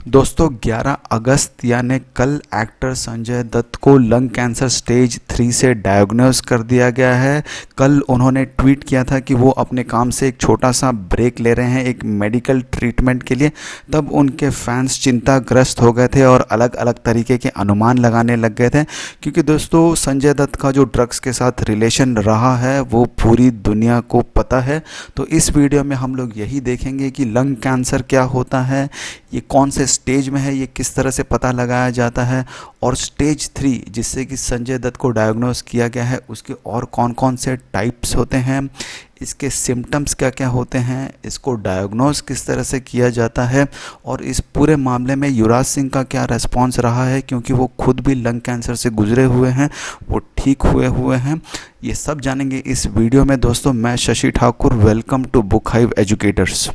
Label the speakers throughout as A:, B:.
A: दोस्तों 11 अगस्त यानी कल एक्टर संजय दत्त को लंग कैंसर स्टेज 3 से डायग्नोज कर दिया गया है। कल उन्होंने ट्वीट किया था कि वो अपने काम से एक छोटा सा ब्रेक ले रहे हैं एक मेडिकल ट्रीटमेंट के लिए। तब उनके फैंस चिंताग्रस्त हो गए थे और अलग अलग तरीके के अनुमान लगाने लग गए थे, क्योंकि दोस्तों संजय दत्त का जो ड्रग्स के साथ रिलेशन रहा है वो पूरी दुनिया को पता है। तो इस वीडियो में हम लोग यही देखेंगे कि लंग कैंसर क्या होता है, ये कौन से स्टेज में है, ये किस तरह से पता लगाया जाता है, और स्टेज 3 जिससे कि संजय दत्त को डायग्नोस किया गया है उसके और कौन कौन से टाइप्स होते हैं, इसके सिम्टम्स क्या क्या होते हैं, इसको डायग्नोस किस तरह से किया जाता है, और इस पूरे मामले में युवराज सिंह का क्या रेस्पॉन्स रहा है, क्योंकि वो खुद भी लंग कैंसर से गुजरे हुए हैं, वो ठीक हुए हैं। ये सब जानेंगे इस वीडियो में। दोस्तों मैं Shashi Thakur, welcome to Book Hive educators.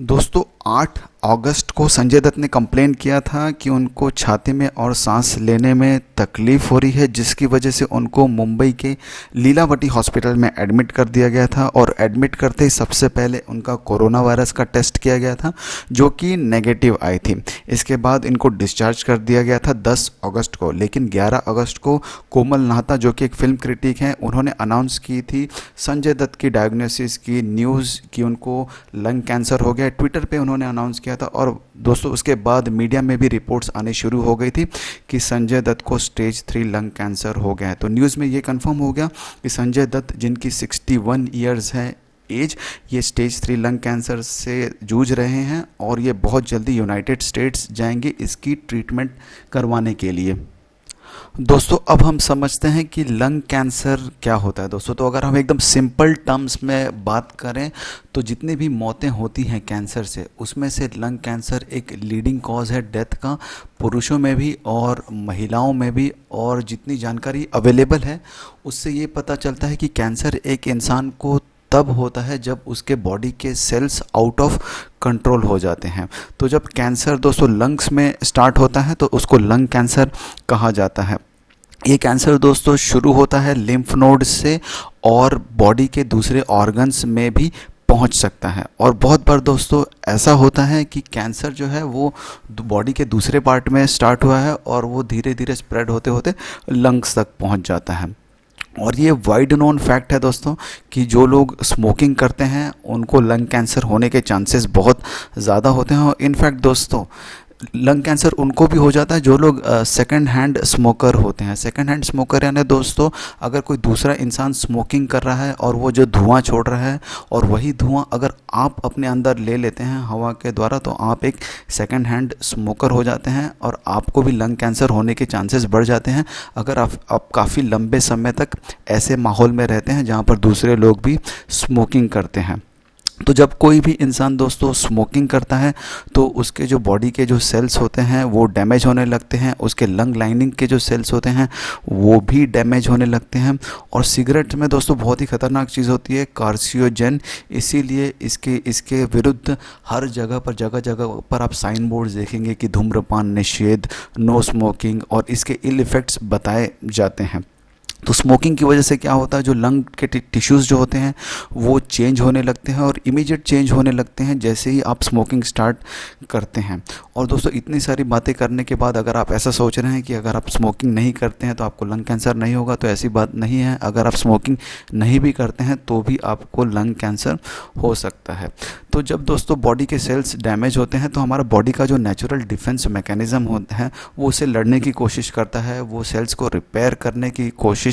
A: दोस्तों 8 अगस्त को संजय दत्त ने कंप्लेन किया था कि उनको छाती में और सांस लेने में तकलीफ़ हो रही है, जिसकी वजह से उनको मुंबई के लीलावती हॉस्पिटल में एडमिट कर दिया गया था। और एडमिट करते ही सबसे पहले उनका कोरोना वायरस का टेस्ट किया गया था, जो कि नेगेटिव आई थी। इसके बाद इनको डिस्चार्ज कर दिया गया था 10 अगस्त को। लेकिन 11 अगस्त को कोमल नाहता, जो कि एक फिल्म क्रिटिक हैं, उन्होंने अनाउंस की थी संजय दत्त की डायग्नोसिस की न्यूज़ कि उनको लंग कैंसर हो गया। ट्विटर पे उन्होंने अनाउंस किया था, और दोस्तों उसके बाद मीडिया में भी रिपोर्ट्स आनी शुरू हो गई थी कि संजय दत्त को स्टेज 3 लंग कैंसर हो गया है। तो न्यूज़ में ये कंफर्म हो गया कि संजय दत्त, जिनकी 61 ईयर्स है एज, ये स्टेज 3 लंग कैंसर से जूझ रहे हैं और ये बहुत जल्दी यूनाइटेड स्टेट्स जाएंगे इसकी ट्रीटमेंट करवाने के लिए। दोस्तों अब हम समझते हैं कि लंग कैंसर क्या होता है। दोस्तों तो अगर हम एकदम सिंपल टर्म्स में बात करें तो जितनी भी मौतें होती हैं कैंसर से, उसमें से लंग कैंसर एक लीडिंग कॉज है डेथ का, पुरुषों में भी और महिलाओं में भी। और जितनी जानकारी अवेलेबल है उससे ये पता चलता है कि कैंसर एक इंसान को तब होता है जब उसके बॉडी के सेल्स आउट ऑफ कंट्रोल हो जाते हैं। तो जब कैंसर दोस्तों लंग्स में स्टार्ट होता है तो उसको लंग कैंसर कहा जाता है। ये कैंसर दोस्तों शुरू होता है लिम्फ नोड से और बॉडी के दूसरे ऑर्गन्स में भी पहुंच सकता है। और बहुत बार दोस्तों ऐसा होता है कि कैंसर जो है वो बॉडी के दूसरे पार्ट में स्टार्ट हुआ है और वो धीरे धीरे स्प्रेड होते होते लंग्स तक पहुंच जाता है। और ये वाइड नोन फैक्ट है दोस्तों कि जो लोग स्मोकिंग करते हैं उनको लंग कैंसर होने के चांसेस बहुत ज़्यादा होते हैं। और इनफैक्ट दोस्तों लंग कैंसर उनको भी हो जाता है जो लोग सेकंड हैंड स्मोकर होते हैं। सेकंड हैंड स्मोकर यानी दोस्तों अगर कोई दूसरा इंसान स्मोकिंग कर रहा है और वो जो धुआं छोड़ रहा है और वही धुआं अगर आप अपने अंदर ले लेते हैं हवा के द्वारा, तो आप एक सेकंड हैंड स्मोकर हो जाते हैं और आपको भी लंग कैंसर होने के चांसेस बढ़ जाते हैं अगर आप काफ़ी लंबे समय तक ऐसे माहौल में रहते हैं जहाँ पर दूसरे लोग भी स्मोकिंग करते हैं। तो जब कोई भी इंसान दोस्तों स्मोकिंग करता है तो उसके जो बॉडी के जो सेल्स होते हैं वो डैमेज होने लगते हैं, उसके लंग लाइनिंग के जो सेल्स होते हैं वो भी डैमेज होने लगते हैं। और सिगरेट में दोस्तों बहुत ही ख़तरनाक चीज़ होती है कार्सिनोजन, इसीलिए इसके विरुद्ध हर जगह जगह पर आप साइन बोर्ड देखेंगे कि धूम्रपान निषेध, नो स्मोकिंग, और इसके इल इफ़ेक्ट्स बताए जाते हैं। तो स्मोकिंग की वजह से क्या होता है, जो लंग के टिश्यूज़ जो होते हैं वो चेंज होने लगते हैं और इमीडिएट चेंज होने लगते हैं जैसे ही आप स्मोकिंग स्टार्ट करते हैं। और दोस्तों इतनी सारी बातें करने के बाद अगर आप ऐसा सोच रहे हैं कि अगर आप स्मोकिंग नहीं करते हैं तो आपको लंग कैंसर नहीं होगा, तो ऐसी बात नहीं है। अगर आप स्मोकिंग नहीं भी करते हैं तो भी आपको लंग कैंसर हो सकता है। तो जब दोस्तों बॉडी के सेल्स डैमेज होते हैं तो हमारा बॉडी का जो नेचुरल डिफेंस मैकेनिज़्म होता है वो उसे लड़ने की कोशिश करता है, वो सेल्स को रिपेयर करने की कोशिश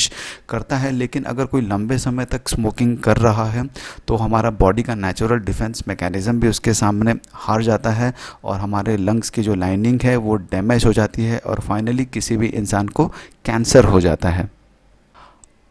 A: करता है। लेकिन अगर कोई लंबे समय तक स्मोकिंग कर रहा है तो हमारा बॉडी का नेचुरल डिफेंस मैकेनिज़्म भी उसके सामने हार जाता है और हमारे लंग्स की जो लाइनिंग है वो डैमेज हो जाती है और फाइनली किसी भी इंसान को कैंसर हो जाता है।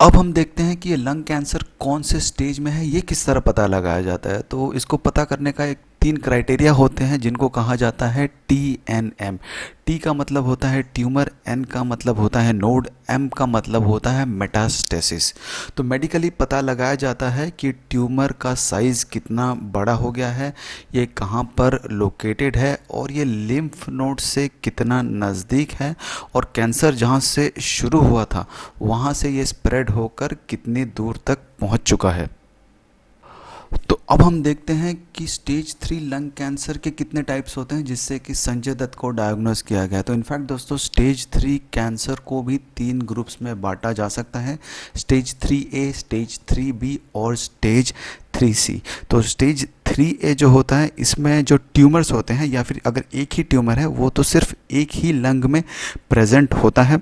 A: अब हम देखते हैं कि ये लंग कैंसर कौन से स्टेज में है, ये किस तरह पता लगाया जाता है। तो इसको पता करने का एक 3 क्राइटेरिया होते हैं जिनको कहा जाता है TNM। टी का मतलब होता है ट्यूमर, एन का मतलब होता है नोड, एम का मतलब होता है मेटास्टेसिस। तो मेडिकली पता लगाया जाता है कि ट्यूमर का साइज़ कितना बड़ा हो गया है, ये कहाँ पर लोकेटेड है और ये लिम्फ नोड से कितना नज़दीक है, और कैंसर जहाँ से शुरू हुआ था वहाँ से ये स्प्रेड होकर कितनी दूर तक पहुँच चुका है। तो अब हम देखते हैं कि स्टेज 3 लंग कैंसर के कितने टाइप्स होते हैं जिससे कि संजय दत्त को डायग्नोस किया गया। तो इनफैक्ट दोस्तों स्टेज 3 कैंसर को भी 3 ग्रुप्स में बांटा जा सकता है, स्टेज 3A, स्टेज 3B और स्टेज 3C। तो स्टेज 3A जो होता है इसमें जो ट्यूमर्स होते हैं या फिर अगर एक ही ट्यूमर है वो तो सिर्फ एक ही लंग में प्रेजेंट होता है,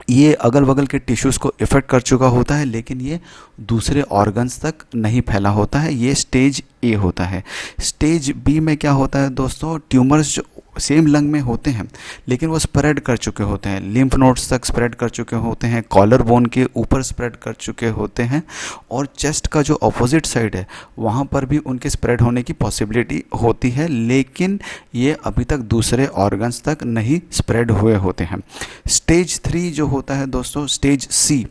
A: ये अगल बगल के टिश्यूज़ को इफ़ेक्ट कर चुका होता है लेकिन ये दूसरे ऑर्गन्स तक नहीं फैला होता है, ये स्टेज ए होता है। स्टेज बी में क्या होता है दोस्तों, ट्यूमर्स जो सेम लंग में होते हैं लेकिन वो स्प्रेड कर चुके होते हैं, लिम्फ नोड्स तक स्प्रेड कर चुके होते हैं, कॉलर बोन के ऊपर स्प्रेड कर चुके होते हैं और चेस्ट का जो अपोजिट साइड है वहाँ पर भी उनके स्प्रेड होने की पॉसिबिलिटी होती है, लेकिन ये अभी तक दूसरे ऑर्गन्स तक नहीं स्प्रेड हुए होते हैं। स्टेज 3 जो होता है दोस्तों, स्टेज सी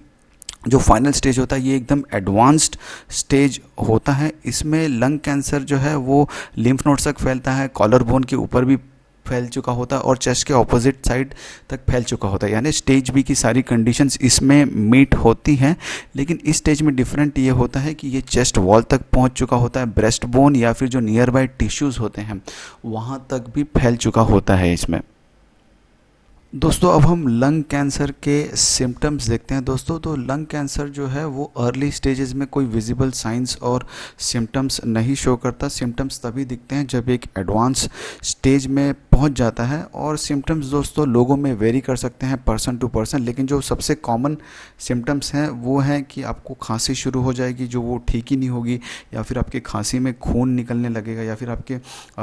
A: जो फाइनल स्टेज होता है, ये एकदम एडवांस्ड स्टेज होता है। इसमें लंग कैंसर जो है वो लिम्फ नोड्स तक फैलता है, कॉलर बोन के ऊपर भी फैल चुका होता है और चेस्ट के ऑपोजिट साइड तक फैल चुका होता है, यानी स्टेज बी की सारी कंडीशंस इसमें मीट होती हैं। लेकिन इस स्टेज में डिफरेंट ये होता है कि ये चेस्ट वॉल तक पहुंच चुका होता है, ब्रेस्ट बोन या फिर जो नियर बाय टिश्यूज़ होते हैं वहाँ तक भी फैल चुका होता है इसमें। दोस्तों अब हम लंग कैंसर के सिम्टम्स देखते हैं दोस्तों। तो लंग कैंसर जो है वो अर्ली स्टेजेस में कोई विजिबल साइंस और सिम्टम्स नहीं शो करता। सिम्टम्स तभी दिखते हैं जब एक एडवांस स्टेज में पहुंच जाता है और सिम्टम्स दोस्तों लोगों में वेरी कर सकते हैं पर्सन टू पर्सन, लेकिन जो सबसे कॉमन सिम्टम्स हैं वो हैं कि आपको खांसी शुरू हो जाएगी जो वो ठीक ही नहीं होगी, या फिर आपके खांसी में खून निकलने लगेगा, या फिर आपके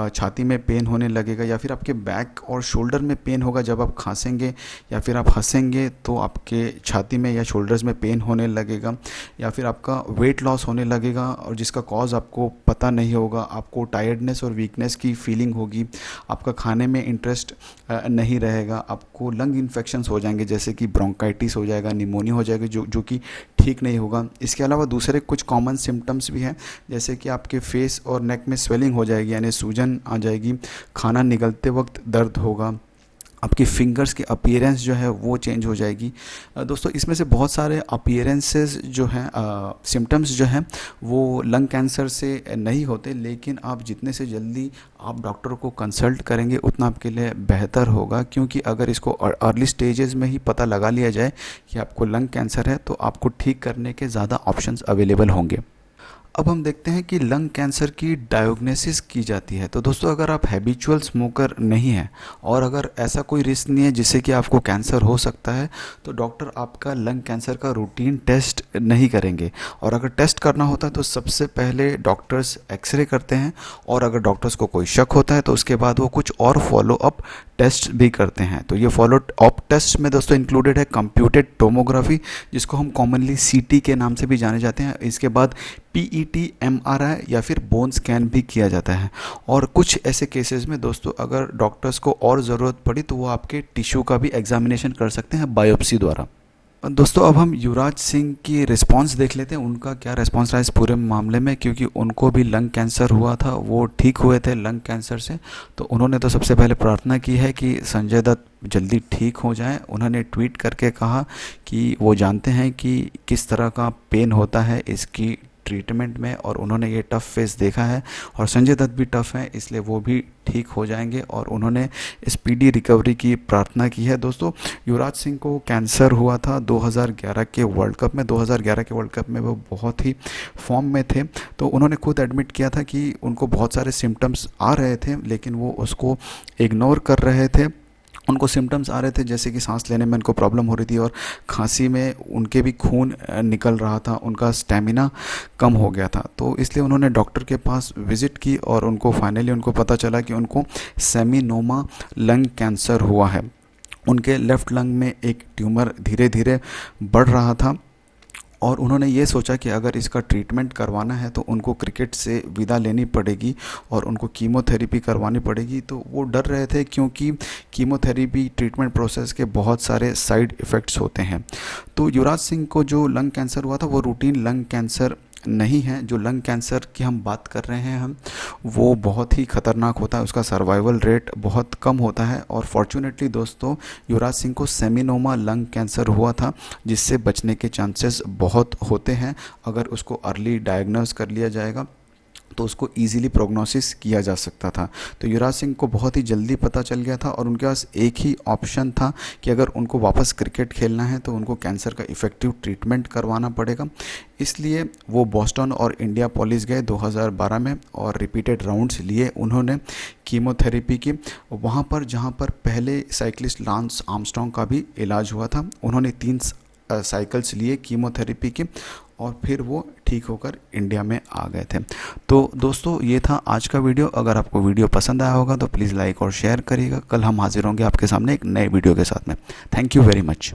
A: छाती में पेन होने लगेगा, या फिर आपके बैक और शोल्डर में पेन होगा जब आप खांसेंगे, या फिर आप हंसेंगे तो आपके छाती में या शोल्डर्स में पेन होने लगेगा, या फिर आपका वेट लॉस होने लगेगा और जिसका कॉज आपको पता नहीं होगा, आपको टायर्डनेस और वीकनेस की फीलिंग होगी, आपका खाने में इंटरेस्ट नहीं रहेगा, आपको लंग इन्फेक्शंस हो जाएंगे जैसे कि ब्रोंकाइटिस हो जाएगा, निमोनिया हो जाएगा जो कि ठीक नहीं होगा। इसके अलावा दूसरे कुछ कॉमन सिम्टम्स भी हैं जैसे कि आपके फेस और नेक में स्वेलिंग हो जाएगी यानी सूजन आ जाएगी, खाना निगलते वक्त दर्द होगा, आपकी फिंगर्स की अपीयरेंस जो है वो चेंज हो जाएगी। दोस्तों इसमें से बहुत सारे अपीयरेंसेस जो हैं सिम्टम्स जो हैं वो लंग कैंसर से नहीं होते, लेकिन आप जितने से जल्दी आप डॉक्टर को कंसल्ट करेंगे उतना आपके लिए बेहतर होगा, क्योंकि अगर इसको अर्ली स्टेजेस में ही पता लगा लिया जाए कि आपको लंग कैंसर है तो आपको ठीक करने के ज़्यादा ऑप्शंस अवेलेबल होंगे। अब हम देखते हैं कि लंग कैंसर की डायग्नोसिस की जाती है। तो दोस्तों अगर आप हैबिचुअल स्मोकर नहीं हैं और अगर ऐसा कोई रिस्क नहीं है जिससे कि आपको कैंसर हो सकता है तो डॉक्टर आपका लंग कैंसर का रूटीन टेस्ट नहीं करेंगे, और अगर टेस्ट करना होता है तो सबसे पहले डॉक्टर्स एक्सरे करते हैं और अगर डॉक्टर्स को कोई शक होता है तो उसके बाद वो कुछ और फॉलो अप टेस्ट भी करते हैं। तो ये फॉलो अप टेस्ट में दोस्तों इंक्लूडेड है कंप्यूटेड टोमोग्राफी जिसको हम कॉमनली सीटी के नाम से भी जाने जाते हैं, इसके बाद पीईटी, एमआरआई या फिर बोन स्कैन भी किया जाता है, और कुछ ऐसे केसेस में दोस्तों अगर डॉक्टर्स को और ज़रूरत पड़ी तो वो आपके टिश्यू का भी एग्जामिनेशन कर सकते हैं बायोप्सी द्वारा। दोस्तों अब हम युवराज सिंह की रिस्पांस देख लेते हैं, उनका क्या रिस्पांस रहा इस पूरे मामले में, क्योंकि उनको भी लंग कैंसर हुआ था, वो ठीक हुए थे लंग कैंसर से। तो उन्होंने तो सबसे पहले प्रार्थना की है कि संजय दत्त जल्दी ठीक हो जाएं। उन्होंने ट्वीट करके कहा कि वो जानते हैं कि किस तरह का पेन होता है इसकी ट्रीटमेंट में और उन्होंने ये टफ़ फेस देखा है और संजय दत्त भी टफ़ है इसलिए वो भी ठीक हो जाएंगे, और उन्होंने स्पीडी रिकवरी की प्रार्थना की है। दोस्तों युवराज सिंह को कैंसर हुआ था 2011 के वर्ल्ड कप में। 2011 के वर्ल्ड कप में वो बहुत ही फॉर्म में थे, तो उन्होंने खुद एडमिट किया था कि उनको बहुत सारे सिम्टम्स आ रहे थे लेकिन वो उसको इग्नोर कर रहे थे। उनको सिम्टम्स आ रहे थे जैसे कि सांस लेने में उनको प्रॉब्लम हो रही थी और खांसी में उनके भी खून निकल रहा था, उनका स्टेमिना कम हो गया था। तो इसलिए उन्होंने डॉक्टर के पास विज़िट की और उनको फाइनली उनको पता चला कि उनको सेमिनोमा लंग कैंसर हुआ है। उनके लेफ़्ट लंग में एक ट्यूमर धीरे धीरे बढ़ रहा था और उन्होंने ये सोचा कि अगर इसका ट्रीटमेंट करवाना है तो उनको क्रिकेट से विदा लेनी पड़ेगी और उनको कीमोथेरेपी करवानी पड़ेगी। तो वो डर रहे थे क्योंकि कीमोथेरेपी ट्रीटमेंट प्रोसेस के बहुत सारे साइड इफ़ेक्ट्स होते हैं। तो युवराज सिंह को जो लंग कैंसर हुआ था वो रूटीन लंग कैंसर नहीं है। जो लंग कैंसर की हम बात कर रहे हैं वो बहुत ही ख़तरनाक होता है, उसका सर्वाइवल रेट बहुत कम होता है, और फॉर्चुनेटली दोस्तों युवराज सिंह को सेमिनोमा लंग कैंसर हुआ था जिससे बचने के चांसेस बहुत होते हैं अगर उसको अर्ली डायग्नोस कर लिया जाएगा। तो उसको ईजिली प्रोग्नोसिस किया जा सकता था। तो युवराज सिंह को बहुत ही जल्दी पता चल गया था और उनके पास एक ही ऑप्शन था कि अगर उनको वापस क्रिकेट खेलना है तो उनको कैंसर का इफ़ेक्टिव ट्रीटमेंट करवाना पड़ेगा। इसलिए वो बोस्टन और इंडियापोलिस गए 2012 में और रिपीटेड राउंड्स लिए उन्होंने कीमोथेरेपी की। वहाँ पर जहाँ पर पहले साइकिलिस्ट लांस आर्मस्ट्रॉन्ग का भी इलाज हुआ था, उन्होंने 3 साइकिल्स लिए कीमोथेरेपी की और फिर वो ठीक होकर इंडिया में आ गए थे। तो दोस्तों ये था आज का वीडियो। अगर आपको वीडियो पसंद आया होगा तो प्लीज़ लाइक और शेयर करिएगा। कल हम हाजिर होंगे आपके सामने एक नए वीडियो के साथ में। Thank you very much.